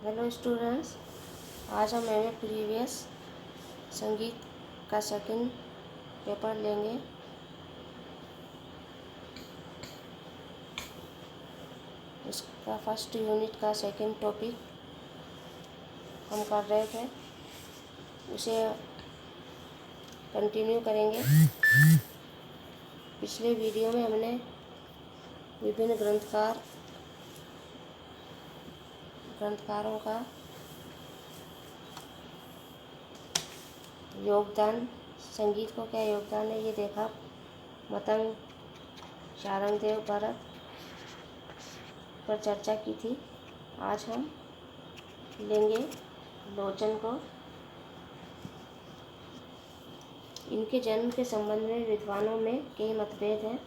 Hello students, आज हम MA previous संगीत का सेकंड पेपर लेंगे। इसका फर्स्ट यूनिट का सेकंड टॉपिक हम कर रहे थे, उसे कंटिन्यू करेंगे। पिछले वीडियो में हमने विभिन्न ग्रंथकारों का योगदान, संगीत को क्या योगदान है ये देखा। मतंग, शारंगदेव, भरत पर चर्चा की थी। आज हम लेंगे लोचन को। इनके जन्म के संबंध में विद्वानों में कई मतभेद हैं।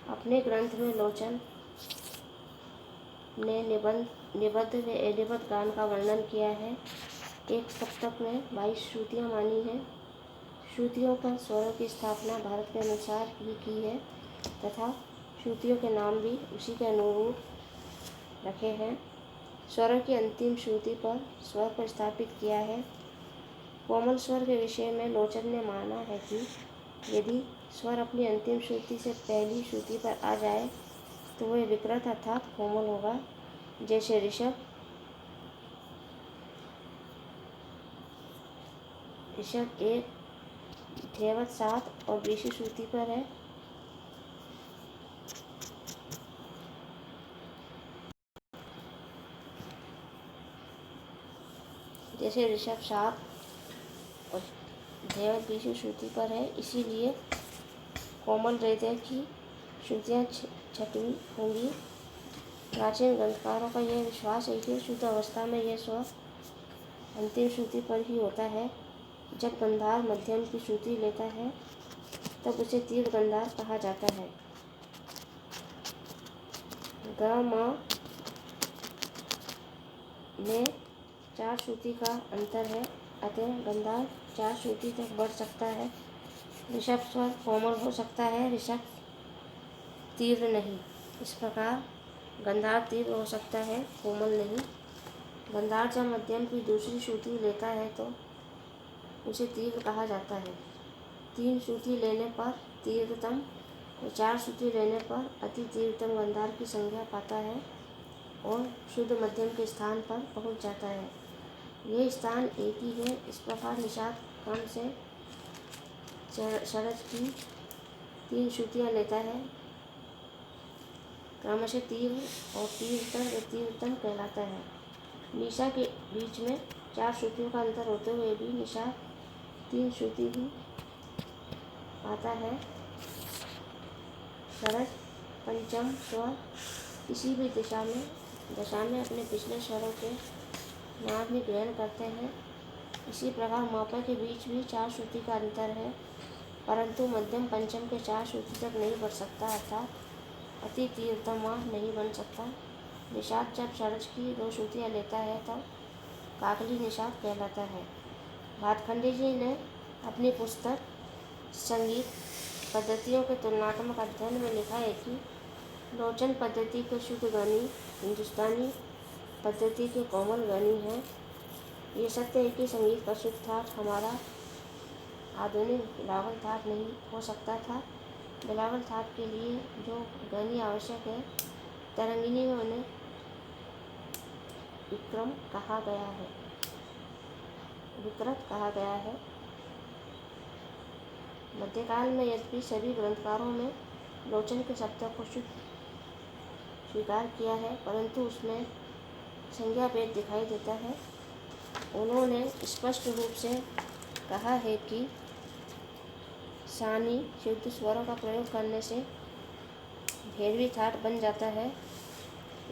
अपने ग्रंथ में लोचन ने निबद्ध व एलिबद्ध गान का वर्णन किया है। एक सप्तक में 22 श्रुतियाँ मानी हैं। श्रुतियों पर स्वरों की स्थापना भारत के अनुसार ही की है तथा श्रुतियों के नाम भी उसी के अनुरूप रखे हैं। स्वरों की अंतिम श्रुति पर स्वर को स्थापित किया है। कोमल स्वर के विषय में लोचन ने माना है कि यदि स्वर अपनी अंतिम श्रुति से पहली श्रुति पर आ जाए तो वह विकृत अर्थात कोमल होगा, जैसे ऋषभ एक, धैवत 7 और बीसी श्रुति पर है। जैसे ऋषभ 7 और धैवत बीसी श्रुति पर है, इसीलिए कोमल हृदय की श्रुतियाँ छठी होंगी। प्राचीन ग्रंथकारों का यह विश्वास है कि शुद्ध अवस्था में यह स्वर अंतिम श्रुति पर ही होता है। जब गंधार मध्यम की श्रुति लेता है तब उसे तीव्र गंधार कहा जाता है। ग म में 4 श्रुति का अंतर है, अतः गंधार 4 श्रुति तक बढ़ सकता है। ऋषभ स्वर कोमल हो सकता है, ऋषभ तीव्र नहीं। इस प्रकार गंधार तीव्र हो सकता है, कोमल नहीं। गंधार जब मध्यम की दूसरी श्रुति लेता है तो उसे तीव्र कहा जाता है। 3 श्रुति लेने पर तीव्रतम और 4 श्रुति लेने पर अति तीव्रतम गंधार की संज्ञा पाता है और शुद्ध मध्यम के स्थान पर पहुंच जाता है। यह स्थान एक ही है। इस प्रकार निषाद क्रम से षड्ज की 3 श्रुतियाँ लेता है, क्रमशः तीव्र और तीव्रतर व तीव्रतम कहलाता है। निशा के बीच में 4 श्रुतियों का अंतर होते हुए भी निषाद 3 श्रुति ही पाता है। षड्ज पंचम स्वर किसी भी दशा में अपने पिछले स्वरों के नाद में ग्रहण करते हैं। इसी प्रकार मौका के बीच भी 4 श्रुति का अंतर है, परंतु मध्यम पंचम के 4 श्रुति तक नहीं बढ़ सकता, अर्थात अति तीव्रतम नहीं बन सकता। निषाद जब षड्ज की 2 श्रुतियाँ लेता है तब काकली निषाद कहलाता है। भातखंडे जी ने अपनी पुस्तक संगीत पद्धतियों के तुलनात्मक अध्ययन में लिखा है कि लोचन पद्धति के शुद्ध गानी हिंदुस्तानी पद्धति के कोमल गानी है। ये सत्य है कि संगीत का शुद्ध ठाट हमारा आधुनिक बिलावल ठाट नहीं हो सकता था। बिलावल ठाट के लिए जो गानी आवश्यक है, तरंगिनी में उन्हें विक्रत कहा गया है। मध्यकाल में यद्यपि सभी ग्रंथकारों में लोचन के शब्द को शुद्ध स्वीकार किया है, परंतु उसमें संज्ञा भेद दिखाई देता है। उन्होंने स्पष्ट रूप से कहा है कि सानी शुद्ध स्वरों का प्रयोग करने से भैरवी ठाट बन जाता है।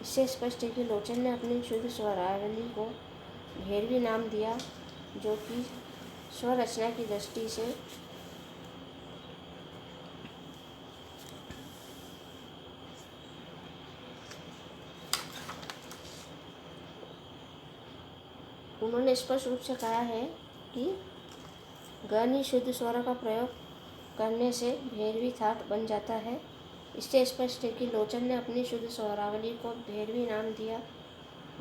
इससे स्पष्ट है कि लोचन ने अपनी शुद्ध स्वरावली को भैरवी नाम दिया, जो कि स्वर रचना की दृष्टि से उन्होंने स्पष्ट रूप से कहा है कि गानी शुद्ध स्वरों का प्रयोग करने से भैरवी ठाट बन जाता है। इससे स्पष्ट है कि लोचन ने अपनी शुद्ध स्वरावली को भैरवी नाम दिया,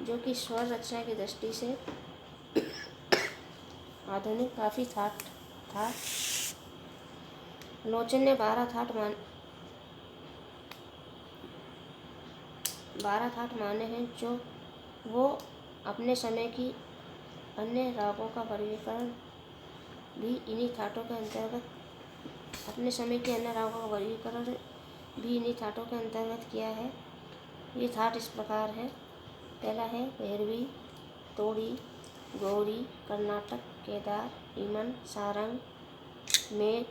जो कि स्वर रचना की दृष्टि से आधुनिक काफ़ी ठाट था। लोचन ने 12 ठाट माने हैं, जो वो अपने समय की अन्य रागों का वर्गीकरण भी इन्हीं ठाटों के अंतर्गत किया है। ये ठाट इस प्रकार है। पहला है भैरवी, तोड़ी, गौरी, कर्नाटक, केदार, ईमन, सारंग, मेघ,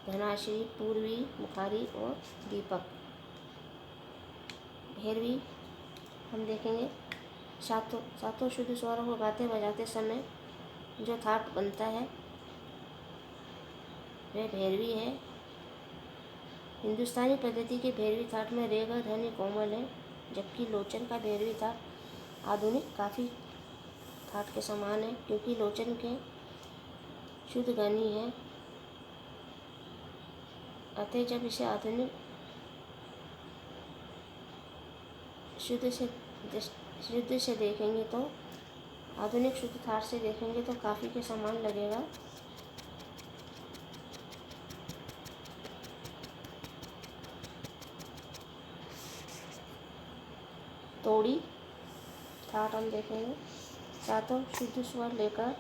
धनाश्री, पूर्वी, मुखारी और दीपक। भैरवी हम देखेंगे, सातों शुद्ध स्वरों को गाते बजाते समय जो ठाट बनता है वह भैरवी है। हिंदुस्तानी पद्धति के भैरवी ठाट में रे, ग, ध्वनि कोमल है, जबकि लोचन का भैरवी ठाट आधुनिक काफ़ी ठाट के समान है, क्योंकि लोचन के शुद्ध गनी है। अतः जब इसे आधुनिक शुद्ध से देखेंगे तो आधुनिक शुद्ध ठाट से देखेंगे तो काफ़ी के समान लगेगा। तोड़ी ठाट हम देखेंगे, सातों शुद्ध स्वर लेकर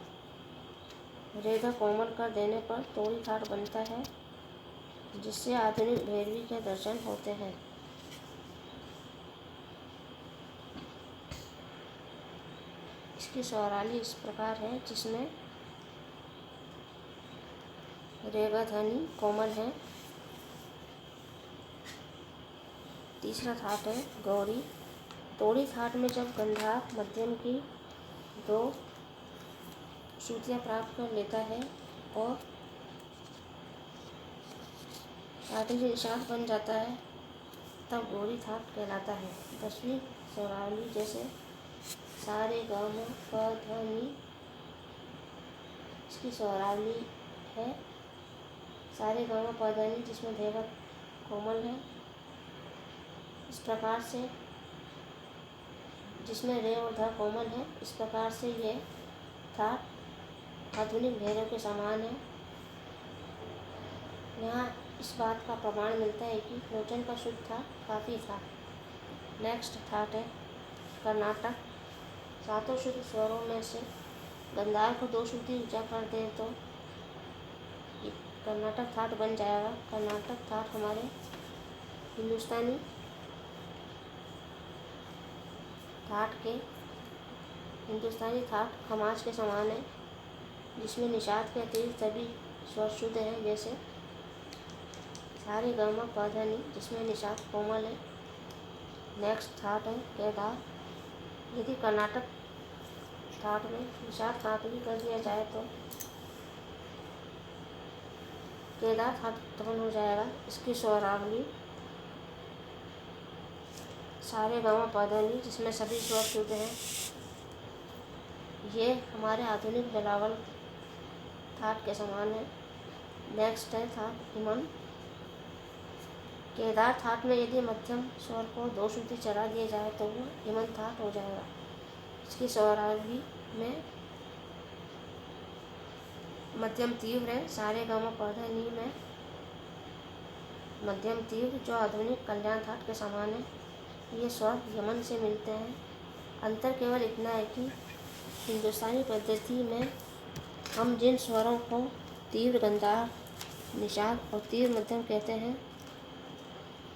रेगा कोमल कर देने पर तोड़ी ठाट बनता है, जिससे आधुनिक भैरवी के दर्शन होते हैं। इसकी स्वराली इस प्रकार है, जिसमें रेगा ध्वनि कोमल है। तीसरा ठाट है गौरी। तोड़ी ठाट में जब गंधार मध्यम की 2 श्रुतियाँ प्राप्त कर लेता है और आगे निशान बन जाता है, तब गौरी ठाट कहलाता है। 10वीं स्वरावली जैसे सा रे ग म प ध नि, इसकी स्वरावली है सा रे ग म प ध नि, जिसमें धेवत कोमल है। इस प्रकार से जिसमें रे और ध कोमल है, इस प्रकार से ये ठाट आधुनिक भैरव के समान है। यहाँ इस बात का प्रमाण मिलता है कि लोचन का शुद्ध था काफ़ी था। नेक्स्ट ठाट है कर्नाटक। सातों शुद्ध स्वरों में से गंधार को 2 श्रुति ऊंचा कर दे तो ये कर्नाटक ठाट बन जाएगा। कर्नाटक ठाट हमारे हिंदुस्तानी ठाट खमाज के समान है, जिसमें निषाद के अतिरिक्त सभी स्वर शुद्ध हैं, जैसे सा रे ग म प ध नि, जिसमें निषाद कोमल है। नेक्स्ट ठाट है केदार। यदि कर्नाटक ठाट में निषाद ठाट भी कर दिया जाए तो केदार ठाट उत्पन्न हो जाएगा। इसकी स्वरावली सा रे ग म प ध नि, जिसमें सभी स्वर शुद्ध हैं। ये हमारे आधुनिक बिलावल ठाट के समान है। नेक्स्ट है ठाट ईमन। केदार ठाट में यदि मध्यम स्वर को 2 श्रुति चढ़ा दिए जाए तो वो ईमन ठाट हो जाएगा। इसकी स्वरावली में मध्यम तीव्र है। सा रे ग म प ध नि में मध्यम तीव्र, जो आधुनिक कल्याण ठाट के समान है। ये स्वर यमन से मिलते हैं। अंतर केवल इतना है कि हिंदुस्तानी पद्धति में हम जिन स्वरों को तीव्र गंधार, निषाद और तीव्र मध्यम कहते हैं,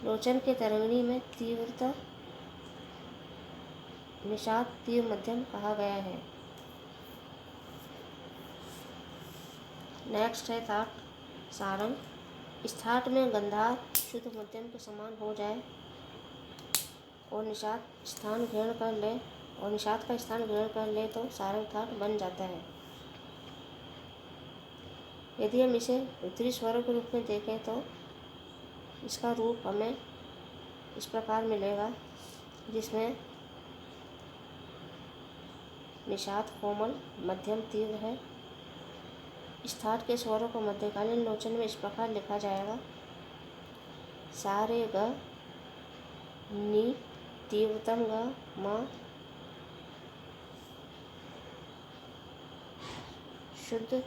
लोचन के तरंगणी में तीव्रता निषाद तीव्र मध्यम कहा गया है। नेक्स्ट है ठाट सारंग। इस ठाट में गंधार शुद्ध मध्यम के समान हो जाए और निषाद का स्थान ग्रहण कर ले तो सारंग ठाट बन जाता है। यदि हम इसे उत्तरी स्वरों के रूप में देखें तो इसका रूप हमें इस प्रकार मिलेगा, जिसमें निषाद कोमल मध्यम तीव्र है। इस ठाट के स्वरों को मध्यकालीन लोचन में इस प्रकार लिखा जाएगा: सा रे ग नि तीव्रतम ग म शुद्ध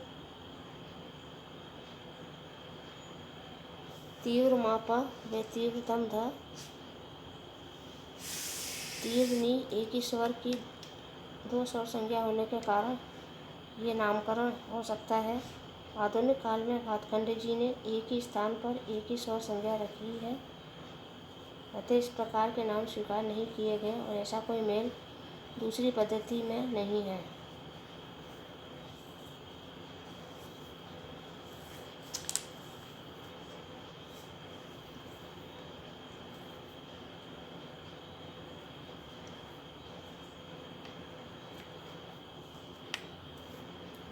तीव्र मापा व तीव्रतम ध तीव्र नी एक ही स्वर की दो स्वर संज्ञा होने के कारण ये नामकरण हो सकता है। आधुनिक काल में भातखंडे जी ने एक ही स्थान पर एक ही स्वर संज्ञा रखी है, अतः इस प्रकार के नाम स्वीकार नहीं किए गए और ऐसा कोई मेल दूसरी पद्धति में नहीं है।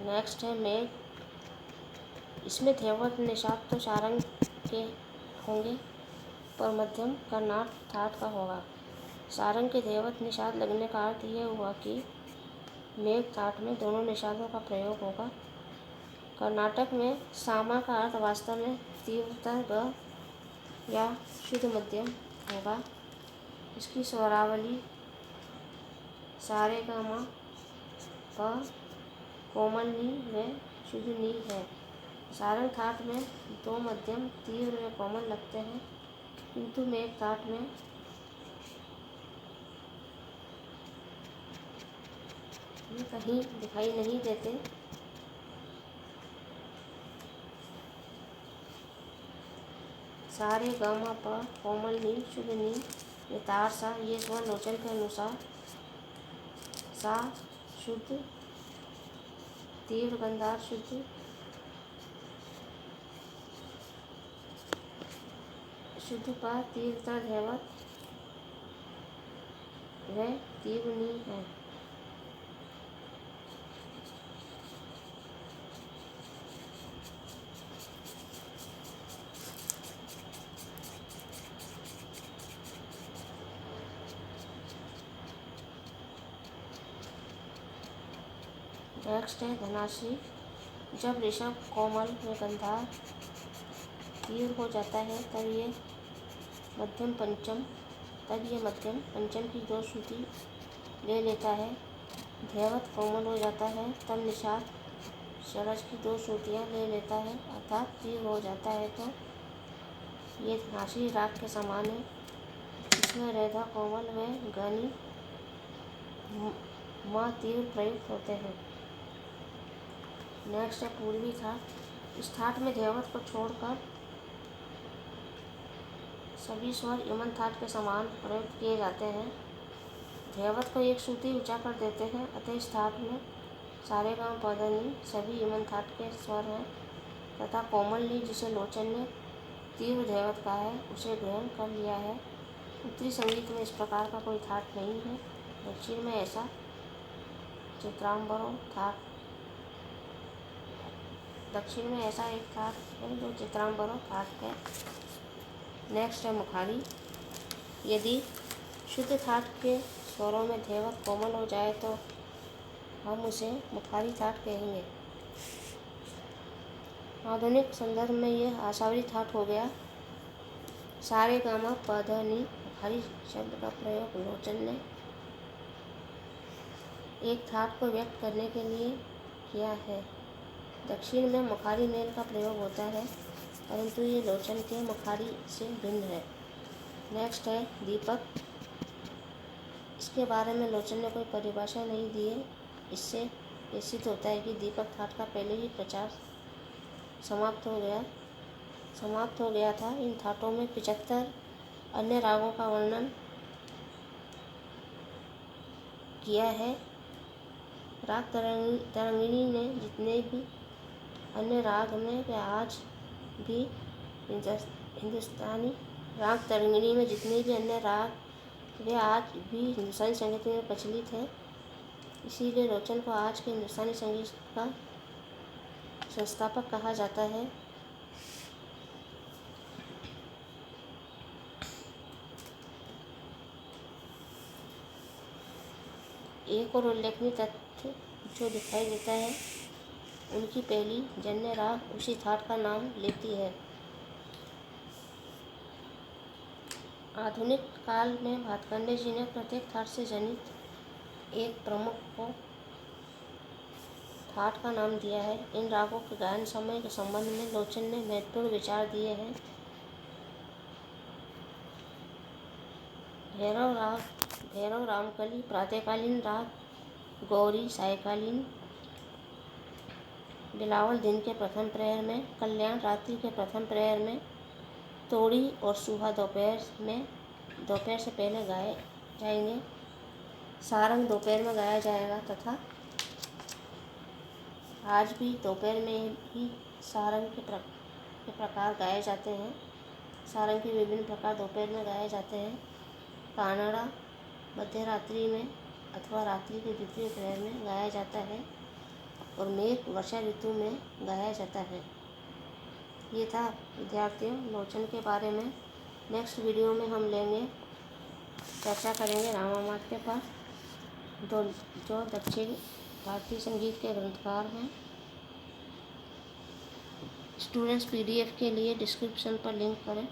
नेक्स्ट है मेघ। इसमें धैवत निषाद तो सारंग के होंगे पर मध्यम कर्नाट ठाट का होगा। सारंग के धैवत निषाद लगने का अर्थ यह हुआ कि मेघ ठाट में दोनों निषादों का प्रयोग होगा। कर्नाटक में सामा का अर्थ वास्तव में तीव्रतर ग या शुद्ध मध्यम होगा। इसकी स्वरावली सारे ग म प कोमल नी व शुद्ध नी है। सारंग ठाट में दो मध्यम तीव्र व कोमल लगते हैं, किंतु मेघ ठाट में ये कहीं दिखाई नहीं देते। सारे ग म प कोमल नी शुद्ध नी ये तार सा ये स्वर लोचन के अनुसार सा शुद्ध तीव्र गंधार शुद्ध शुद्ध पा तीव्रता धैवत व तीव्र नी है। नेक्स्ट है धनाश्री। जब ऋषभ कोमल में गंधार तीव्र हो जाता है तब ये मध्यम पंचम की दो श्रुति ले लेता है। धैवत कोमल हो जाता है तब निषाद षडज की दो श्रुतियाँ ले लेता है, अर्थात तीव्र हो जाता है तो ये धनाश्री राग के समान है। इसमें रेधा कोमल व गनी म तीव्र प्रयुक्त होते हैं। नेक्स्ट है पूर्वी ठाट। इस ठाट में धैवत को छोड़कर सभी स्वर यमन ठाट के समान प्रयुक्त किए जाते हैं। धैवत को एक श्रुति ऊंचा कर देते हैं, अतः इस ठाट में सारे गाँव पौधा नी सभी यमन ठाट के स्वर हैं तथा कोमल नी जिसे लोचन ने तीव्र धैवत कहा है उसे ग्रहण कर लिया है। उत्तरी संगीत में इस प्रकार का कोई ठाट नहीं है। दक्षिण में ऐसा चित्रांबरो ठाट दक्षिण में ऐसा एक ठाट है जो चित्रांबरो ठाट है। नेक्स्ट है मुखारी। यदि शुद्ध ठाट के स्वरों में धैवत कोमल हो जाए तो हम उसे मुखारी ठाट कहेंगे। आधुनिक संदर्भ में यह आशावरी ठाट हो गया। सारे गामा पध नी मुखारी शब्द का प्रयोग लोचन ने एक ठाट को व्यक्त करने के लिए किया है। दक्षिण में मुखारी मेल का प्रयोग होता है, परंतु ये लोचन के मुखारी से भिन्न है। नेक्स्ट है दीपक। इसके बारे में लोचन ने कोई परिभाषा नहीं दी है। इससे ये सिद्ध होता है कि दीपक ठाट का पहले ही प्रचार समाप्त हो गया था। इन ठाटों में 75 अन्य रागों का वर्णन किया है। राग तरंगिणी ने जितने भी अन्य राग में वे आज भी हिंदुस्तानी राग तरंगिणी में जितने भी अन्य राग वे आज भी हिंदुस्तानी संगीत में प्रचलित हैं। इसीलिए लोचन को आज के हिंदुस्तानी संगीत का संस्थापक कहा जाता है। एक और उल्लेखनीय तथ्य जो दिखाई देता है, उनकी पहली जन्य राग उसी ठाट का नाम लेती है। आधुनिक काल में भातखंडे जी ने प्रत्येक ठाट से जनित एक प्रमुख को पाठ का नाम दिया है। इन रागों के गायन समय के संबंध में लोचन ने महत्वपूर्ण विचार दिए हैं। भैरव राग, भैरव रामकली प्रातःकालीन राग, गौरी सायंकालीन, बिलावल दिन के प्रथम प्रहर में, कल्याण रात्रि के प्रथम प्रहर में, तोड़ी और सुहा दोपहर से पहले गाए जाएंगे। सारंग दोपहर में गाया जाएगा तथा आज भी दोपहर में ही सारंग के प्रकार गाए जाते हैं। सारंग के विभिन्न प्रकार दोपहर में गाए जाते हैं। कानड़ा मध्य रात्रि में अथवा रात्रि के द्वितीय प्रहर में गाया जाता है और मेघ वर्षा ऋतु में गाया जाता है। ये था विद्यार्थियों लोचन के बारे में। नेक्स्ट वीडियो में हम चर्चा करेंगे रामामात्य पर, जो दक्षिण भारतीय संगीत के ग्रंथकार हैं। स्टूडेंट्स PDF के लिए डिस्क्रिप्शन पर लिंक करें।